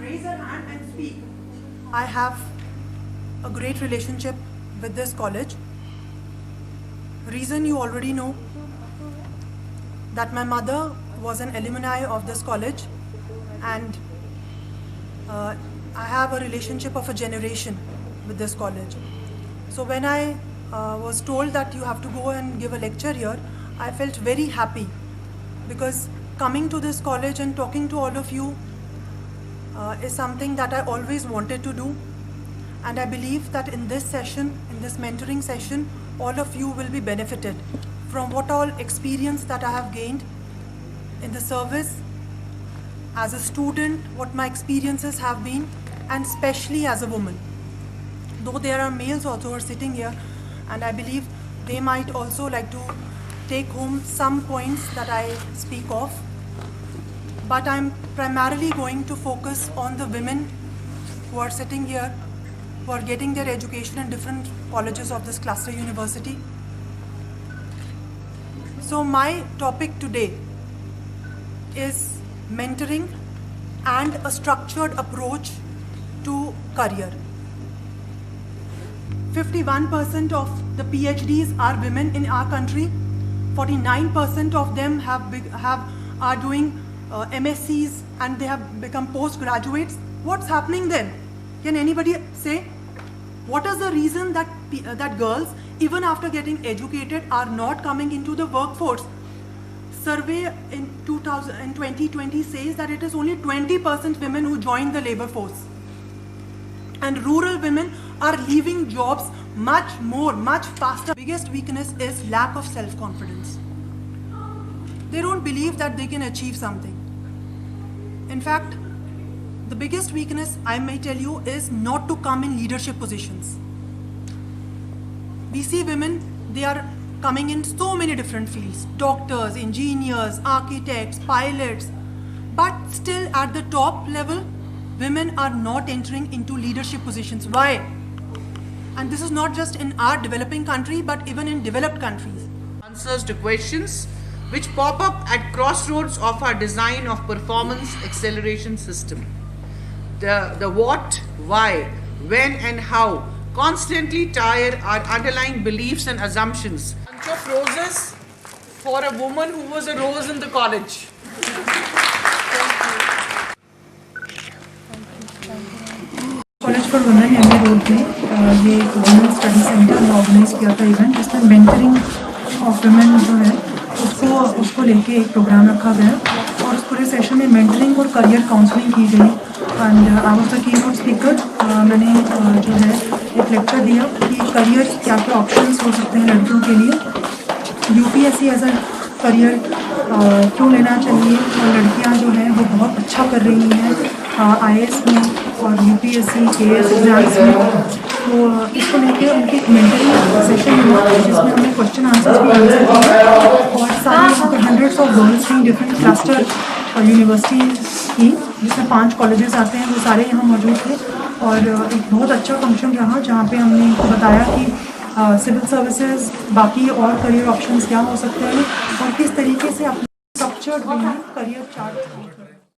raise her hand and speak. I have a great relationship with this college. Reason you already know, that my mother was an alumni of this college, and I have a relationship of a generation with this college. So when I was told that you have to go and give a lecture here, I felt very happy, because coming to this college and talking to all of you is something that I always wanted to do. And I believe that in this session, in this mentoring session, all of you will be benefited from what all experience that I have gained in the service, as a student, what my experiences have been, and especially as a woman. Though there are males also who are sitting here, and I believe they might also like to take home some points that I speak of. But I'm primarily going to focus on the women who are sitting here, who are getting their education in different colleges of this cluster university. So my topic today is mentoring and a structured approach to career. 51% of the PhDs are women in our country. 49% of them are doing MSCs, and they have become postgraduates. What's happening then? Can anybody say? What is the reason that that girls, even after getting educated, are not coming into the workforce? Survey in 2020 says that it is only 20% women who join the labor force. And rural women are leaving jobs much faster. Biggest weakness is lack of self-confidence. They don't believe that they can achieve something. In fact, the biggest weakness, I may tell you, is not to come in leadership positions. We see women, they are coming in so many different fields: doctors, engineers, architects, pilots. But still at the top level, women are not entering into leadership positions. Why? And this is not just in our developing country, but even in developed countries. Answers to questions which pop up at crossroads of our design of performance acceleration system. The what, why, when and how constantly tire our underlying beliefs and assumptions. Bunch of roses for a woman who was a rose in the college. College for women MA road में ये एक women study centre ने organise किया था event, जिसमें mentoring of women जो है उसको लेके एक प्रोग्राम रखा गया, और उस पूरे सेशन में मेंटरिंग और करियर काउंसलिंग की गई। And I was the keynote speaker. मैंने जो है एक लेक्चर दिया कि करियर क्या क्या ऑप्शंस हो सकते हैं लड़कियों के लिए, यूपीएससी एज अ करियर क्यों लेना चाहिए, और लड़कियां जो हैं वो बहुत अच्छा कर रही हैं आईएएस में और यूपीएससी केएस एग्जाम्स में। तो इसको लेके उनकी एक मेंटरिंग सेशन हुआ, जिसमें हमने क्वेश्चन आंसर्स भी आंसर किए, और सारे हंड्रेड्स ऑफ गर्ल्स थी डिफरेंट क्लस्टर यूनिवर्सिटीज़ की, जिसमें 5 कॉलेजेस आते हैं, वो सारे यहाँ मौजूद थे। और एक बहुत अच्छा फंक्शन रहा, जहाँ पे हमने इनको बताया कि सिविल सर्विसेज, बाकी और करियर ऑप्शंस क्या हो सकते हैं, और किस तरीके से अपने स्ट्रक्चर्ड करियर चार्ट